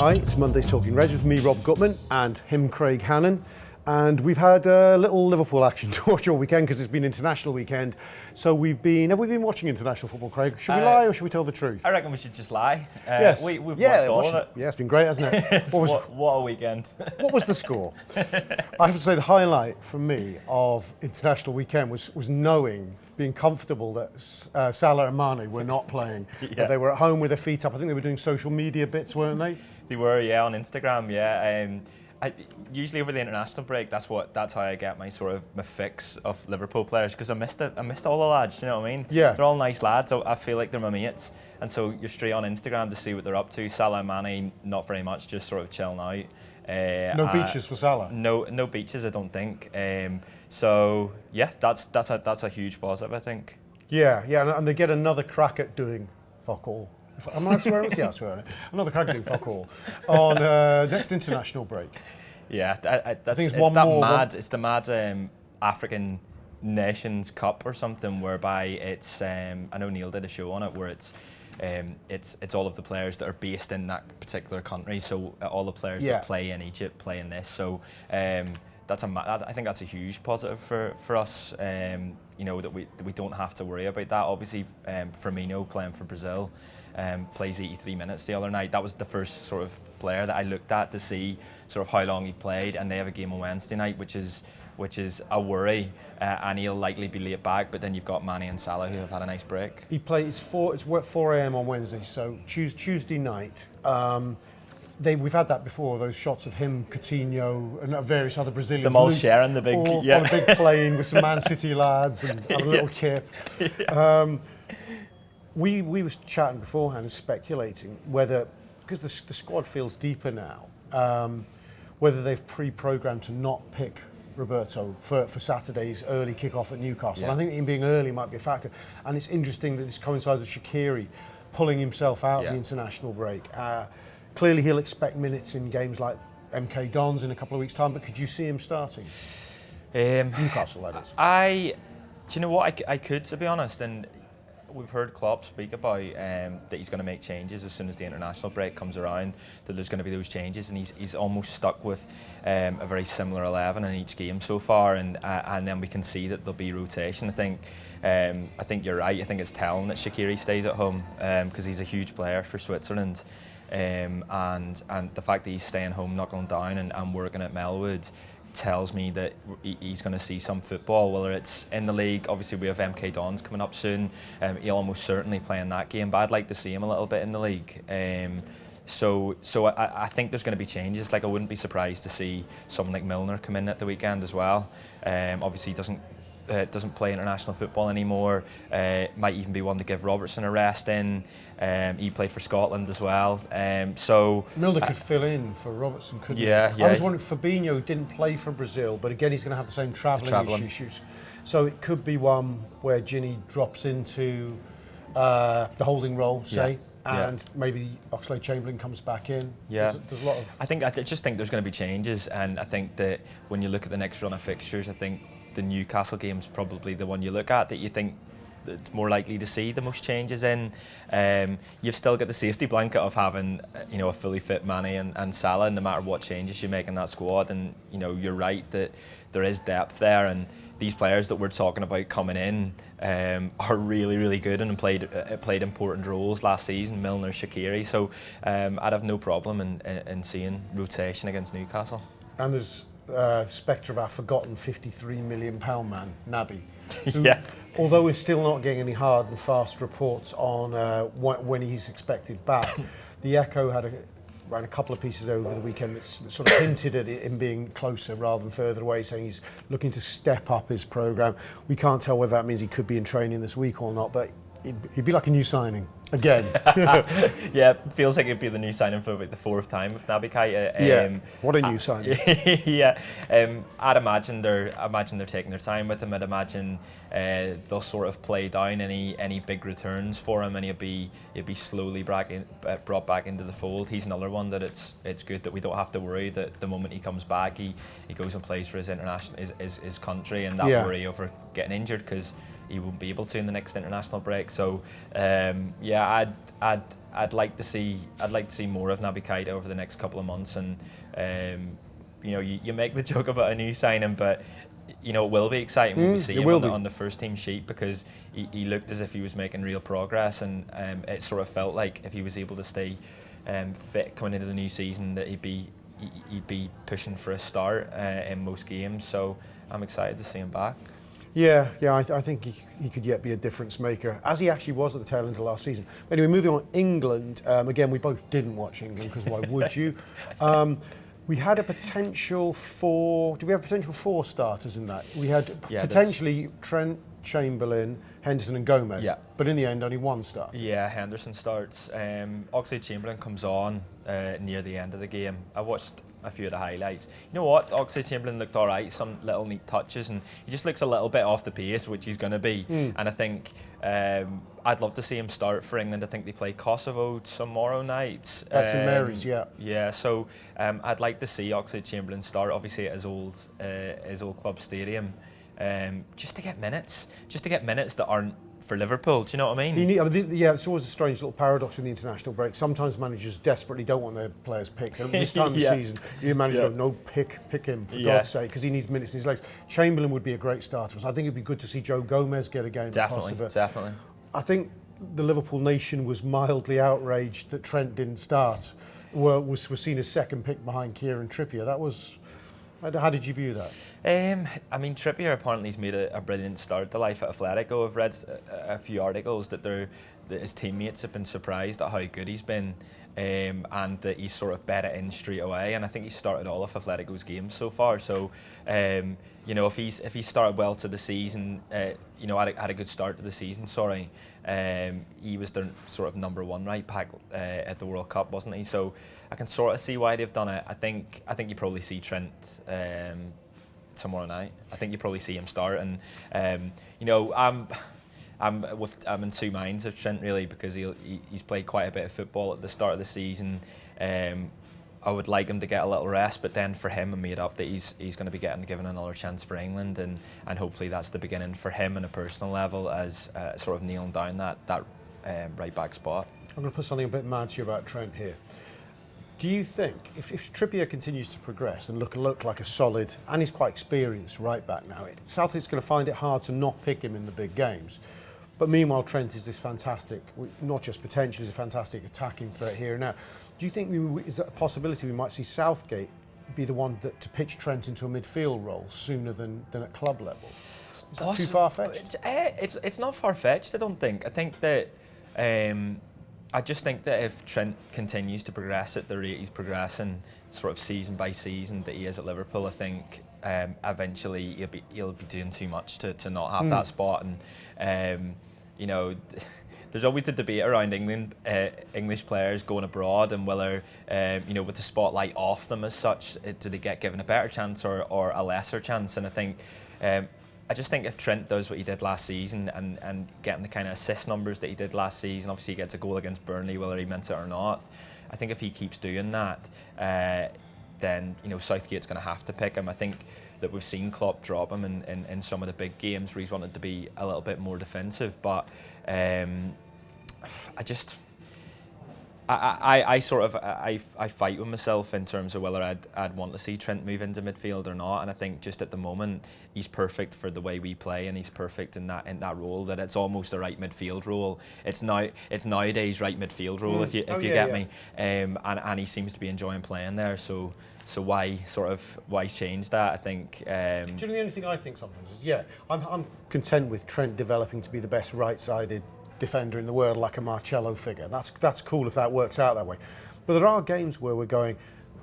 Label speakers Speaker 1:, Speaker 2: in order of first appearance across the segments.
Speaker 1: Hi, it's Monday's Talking Reds with me, Rob Gutmann, and him, Craig Hannan. And we've had a little Liverpool action to watch all weekend because it's been international weekend. So have we been watching international football, Craig? Should we lie or should we tell the truth?
Speaker 2: I reckon we should just lie.
Speaker 1: Yes.
Speaker 2: We've watched all of it.
Speaker 1: Yeah, it's been great, hasn't it?
Speaker 2: What a weekend.
Speaker 1: What was the score? I have to say the highlight for me of international weekend was knowing, being comfortable that Salah and Mane were not playing.
Speaker 2: Yeah.
Speaker 1: That they were at home with their feet up. I think they were doing social media bits, weren't they?
Speaker 2: They were, yeah, on Instagram, yeah. Usually over the international break, that's how I get my fix of Liverpool players, because I missed all the lads. You know what I mean?
Speaker 1: Yeah.
Speaker 2: They're all nice lads. So I feel like they're my mates, and so you're straight on Instagram to see what they're up to. Salah and Mane, not very much, just sort of chilling out.
Speaker 1: No beaches for Salah.
Speaker 2: No beaches, I don't think. So yeah, that's a huge positive, I think.
Speaker 1: Yeah, and they get another crack at doing fuck all. Am I swearing? Yeah, I swear. Another crack at doing fuck all on next international break.
Speaker 2: Yeah, it's the mad African Nations Cup or something, whereby it's I know Neil did a show on it where it's all of the players that are based in that particular country. So all the players that play in Egypt play in this. So I think that's a huge positive for us. You know, that we don't have to worry about that. Obviously, Firmino playing for Brazil plays 83 minutes the other night. That was the first sort of player that I looked at to see sort of how long he played, and they have a game on Wednesday night, which is a worry, and he'll likely be late back. But then you've got Mane and Salah who have had a nice break.
Speaker 1: He plays it's 4 a.m. on Wednesday, so Tuesday night. We've had that before, those shots of him, Coutinho, and various other Brazilians.
Speaker 2: Them all sharing the big,
Speaker 1: on a big plane with some Man City lads and a little kip. We were chatting beforehand and speculating whether, because the squad feels deeper now, whether they've pre-programmed to not pick Roberto for Saturday's early kick-off at Newcastle. Yeah. I think him being early might be a factor. And it's interesting that this coincides with Shaqiri pulling himself out of the international break. Clearly he'll expect minutes in games like MK Dons in a couple of weeks' time, but could you see him starting? Newcastle, that is.
Speaker 2: Do you know what, I could, to be honest, and we've heard Klopp speak about that he's going to make changes as soon as the international break comes around, that there's going to be those changes, and he's almost stuck with a very similar 11 in each game so far, and then we can see that there'll be rotation. I think you're right. I think it's telling that Shaqiri stays at home because he's a huge player for Switzerland. And the fact that he's staying home, not going down and working at Melwood tells me that he's going to see some football, whether it's in the league. Obviously we have MK Dons coming up soon. He'll almost certainly play in that game, but I'd like to see him a little bit in the league. So I think there's going to be changes. Like, I wouldn't be surprised to see someone like Milner come in at the weekend as well. Obviously he doesn't play international football anymore. Might even be one to give Robertson a rest in. He played for Scotland as well. So
Speaker 1: Milner could fill in for Robertson, couldn't he?
Speaker 2: Yeah.
Speaker 1: I was wondering, Fabinho didn't play for Brazil, but again he's going to have the same travelling issues. So it could be one where Ginny drops into the holding role, say. And maybe Oxlade-Chamberlain comes back in.
Speaker 2: Yeah,
Speaker 1: there's a lot of.
Speaker 2: I just think there's going to be changes, and I think that when you look at the next run of fixtures, I think the Newcastle game's probably the one you look at that you think it's more likely to see the most changes in. You've still got the safety blanket of having a fully fit Mane and Salah, no matter what changes you make in that squad. And you're right that there is depth there, and these players that we're talking about coming in are really, really good and played important roles last season. Milner, Shaqiri. So I'd have no problem in seeing rotation against Newcastle.
Speaker 1: And there's the spectre of our forgotten £53 million man, Naby. Who, although we're still not getting any hard and fast reports on when he's expected back, the Echo ran a couple of pieces over the weekend that sort of hinted at him being closer rather than further away, saying he's looking to step up his programme. We can't tell whether that means he could be in training this week or not, but he'd be like a new signing again.
Speaker 2: Yeah, it feels like it'd be the new signing for about the fourth time with Naby Keita.
Speaker 1: What a new signing.
Speaker 2: I'd imagine they're taking their time with him. I'd imagine they'll sort of play down any big returns for him, and he'll be slowly brought back into the fold. He's another one that it's good that we don't have to worry that the moment he comes back he goes and plays for his country, and that worry over getting injured, because he won't be able to in the next international break. So yeah, I'd like to see more of Naby Keita over the next couple of months, and you make the joke about a new signing, but it will be exciting when we see him on the first team sheet, because he looked as if he was making real progress, and it sort of felt like if he was able to stay fit coming into the new season, that he'd be pushing for a start in most games. So I'm excited to see him back.
Speaker 1: Yeah, I think he could yet be a difference maker, as he actually was at the tail end of last season. Anyway, moving on, England. Again, we both didn't watch England, because why would you? We had a potential four. Do we have potential 4 starters in that? We had potentially Trent, Chamberlain, Henderson and Gomez. Yeah. But in the end, only 1 starter.
Speaker 2: Yeah, Henderson starts. Oxlade-Chamberlain comes on near the end of the game. I watched a few of the highlights. You know what? Oxlade-Chamberlain looked all right, some little neat touches, and he just looks a little bit off the pace, which he's going to be. And I think I'd love to see him start for England. I think they play Kosovo tomorrow night.
Speaker 1: That's St Mary's, yeah.
Speaker 2: Yeah, so I'd like to see Oxlade-Chamberlain start, obviously at his old club stadium, just to get minutes that aren't for Liverpool. Do you know what I mean?
Speaker 1: It's always a strange little paradox in the international break. Sometimes managers desperately don't want their players picked. And this time of the season, your manager no pick him for God's sake, because he needs minutes in his legs. Chamberlain would be a great starter. So I think it'd be good to see Joe Gomez get a game.
Speaker 2: Definitely.
Speaker 1: I think the Liverpool nation was mildly outraged that Trent didn't start. Was seen as second pick behind Kieran Trippier. That was. How did you view that?
Speaker 2: I mean, Trippier apparently has made a brilliant start to life at Atletico. I've read a few articles that his teammates have been surprised at how good he's been, and that he's sort of bet it in straight away. And I think he's started all of Atletico's games so far. So, if he's started well to the season, had a good start to the season. Sorry, he was their sort of number 1 right back at the World Cup, wasn't he? So I can sort of see why they've done it. I think you probably see Trent tomorrow night. I think you probably see him start, and I'm in 2 minds of Trent, really, because he's played quite a bit of football at the start of the season. I would like him to get a little rest, but then for him, I made up that he's going to be given another chance for England, and hopefully that's the beginning for him on a personal level, as sort of kneeling down that right back spot.
Speaker 1: I'm going to put something a bit mad to you about Trent here. Do you think if Trippier continues to progress and look like a solid, and he's quite experienced right back now, Southgate's going to find it hard to not pick him in the big games? But meanwhile, Trent is this fantastic, not just potential, he's a fantastic attacking threat here and now. Do you think is that a possibility we might see Southgate be the one to pitch Trent into a midfield role sooner than at club level? Is that too far-fetched?
Speaker 2: It's not far-fetched, I don't think. I think that I just think that if Trent continues to progress at the rate he's progressing, sort of season by season that he is at Liverpool, I think eventually he'll be doing too much to not have that spot. And there's always the debate around English players going abroad, and whether with the spotlight off them as such, do they get given a better chance or a lesser chance? And I think. I just think if Trent does what he did last season and getting the kind of assist numbers that he did last season, obviously he gets a goal against Burnley whether he meant it or not. I think if he keeps doing that, then Southgate's going to have to pick him. I think that we've seen Klopp drop him in some of the big games where he's wanted to be a little bit more defensive, but I fight with myself in terms of whether I'd want to see Trent move into midfield or not, and I think just at the moment he's perfect for the way we play, and he's perfect in that role. That it's almost a right midfield role. It's nowadays right midfield role if you get me, and he seems to be enjoying playing there. So why change that? I think.
Speaker 1: Do you know the only thing I think sometimes is I'm content with Trent developing to be the best right-sided defender in the world, like a Marcello figure. That's cool if that works out that way. But there are games where we're going,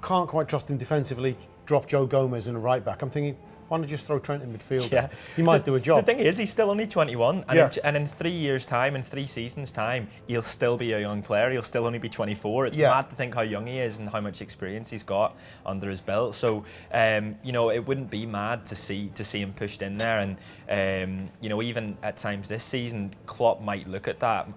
Speaker 1: can't quite trust him defensively, drop Joe Gomez in a right back. I'm thinking, why not just throw Trent in midfield? Yeah. He might do a job.
Speaker 2: The thing is, he's still only 21, and in 3 years' time, in 3 seasons' time, he'll still be a young player. He'll still only be 24. It's mad to think how young he is and how much experience he's got under his belt. So, it wouldn't be mad to see him pushed in there. And even at times this season, Klopp might look at that.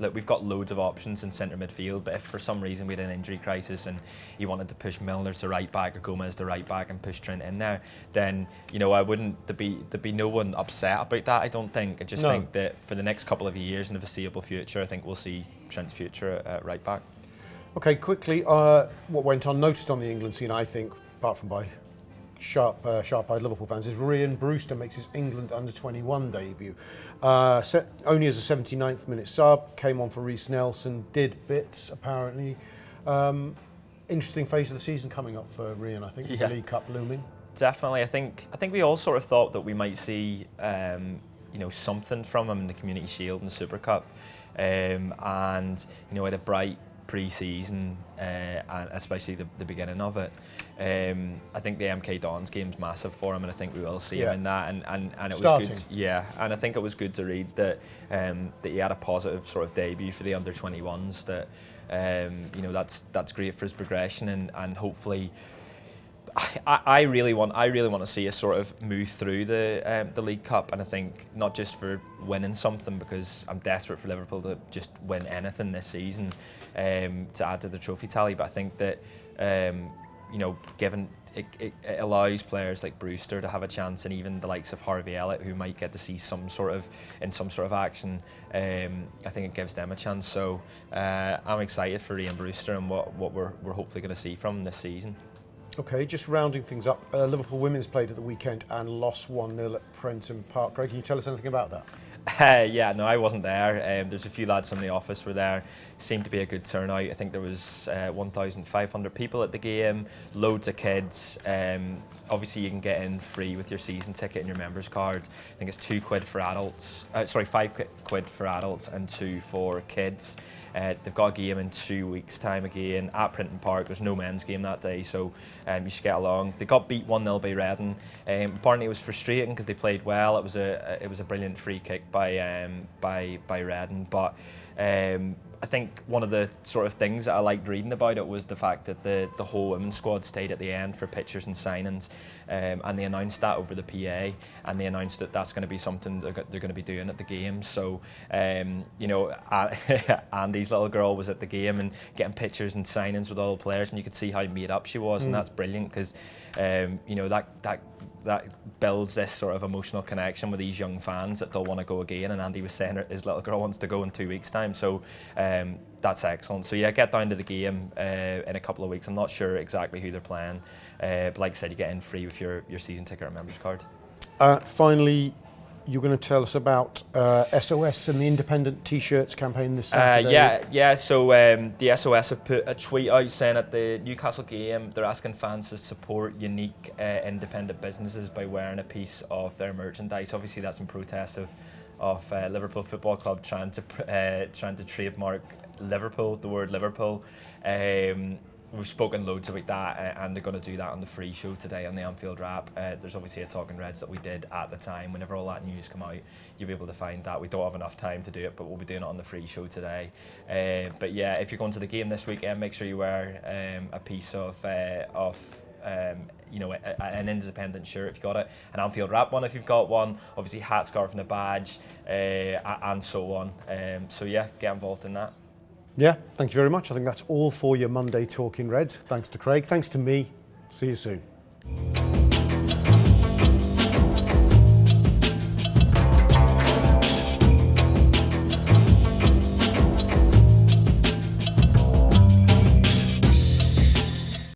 Speaker 2: look, we've got loads of options in centre midfield, but if for some reason we had an injury crisis and he wanted to push Milner to right back or Gomez to right back and push Trent in there, then I wouldn't there'd be no one upset about that. I don't think. I just think that for the next couple of years in the foreseeable future, I think we'll see Trent's future at right back.
Speaker 1: Okay, quickly, what went unnoticed on the England scene, I think, apart from by sharp-eyed Liverpool fans, is Ryan Brewster makes his England under-21 debut. Only as a 79th minute sub, came on for Reece Nelson, did bits apparently. Interesting phase of the season coming up for Ryan, I think, with the League Cup looming.
Speaker 2: Definitely, I think we all sort of thought that we might see something from him in the Community Shield and the Super Cup, and had a bright pre-season, and especially the beginning of it. I think the MK Dons game's massive for him, and I think we will see him in that. And it was good. Yeah, and I think it was good to read that he had a positive sort of debut for the under-21s. That that's great for his progression, and hopefully. I really want to see us sort of move through the League Cup, and I think not just for winning something, because I'm desperate for Liverpool to just win anything this season to add to the trophy tally, but I think that given it allows players like Brewster to have a chance, and even the likes of Harvey Elliott, who might get to see some sort of action. I think it gives them a chance. So I'm excited for Ryan Brewster and what we're hopefully going to see from him this season.
Speaker 1: Okay, just rounding things up, Liverpool women's played at the weekend and lost 1-0 at Prenton Park. Craig, can you tell us anything about that?
Speaker 2: No, I wasn't there. There's a few lads from the office were there. Seemed to be a good turnout. I think there was 1,500 people at the game, loads of kids. Obviously, you can get in free with your season ticket and your members card. I think it's £2 for adults. £5 for adults and £2 for kids. They've got a game in 2 weeks' time again at Prenton Park. There's no men's game that day, so you should get along. They got beat 1-0 by Reading. Apparently, it was frustrating because they played well. It was a brilliant free kick by Reading, but I think one of the sort of things that I liked reading about it was the fact that the whole women's squad stayed at the end for pictures and signings, and they announced that over the PA, and they announced that that's going to be something they're going to be doing at the game. So, Andy's little girl was at the game and getting pictures and signings with all the players, and you could see how made up she was, and that's brilliant because, that builds this sort of emotional connection with these young fans that they'll want to go again. And Andy was saying his little girl wants to go in 2 weeks' time, so that's excellent. So yeah, get down to the game in a couple of weeks. I'm not sure exactly who they're playing, but like I said, you get in free with your season ticket or members card.
Speaker 1: Finally, you're going to tell us about SOS and the independent T-shirts campaign this Saturday.
Speaker 2: Yeah. So the SOS have put a tweet out saying at the Newcastle game they're asking fans to support unique independent businesses by wearing a piece of their merchandise. Obviously, that's in protest of Liverpool Football Club trying to trademark Liverpool, the word Liverpool. We've spoken loads about that, and they're going to do that on the free show today on the Anfield Wrap. There's obviously a Talking Reds that we did at the time. Whenever all that news come out, you'll be able to find that. We don't have enough time to do it, but we'll be doing it on the free show today. But yeah, if you're going to the game this weekend, make sure you wear a piece of an independent shirt if you got it, an Anfield Wrap one if you've got one, obviously hat, scarf and a badge, and so on. So yeah, get involved in that.
Speaker 1: Yeah, thank you very much. I think that's all for your Monday Talking Reds. Thanks to Craig. Thanks to me. See you soon.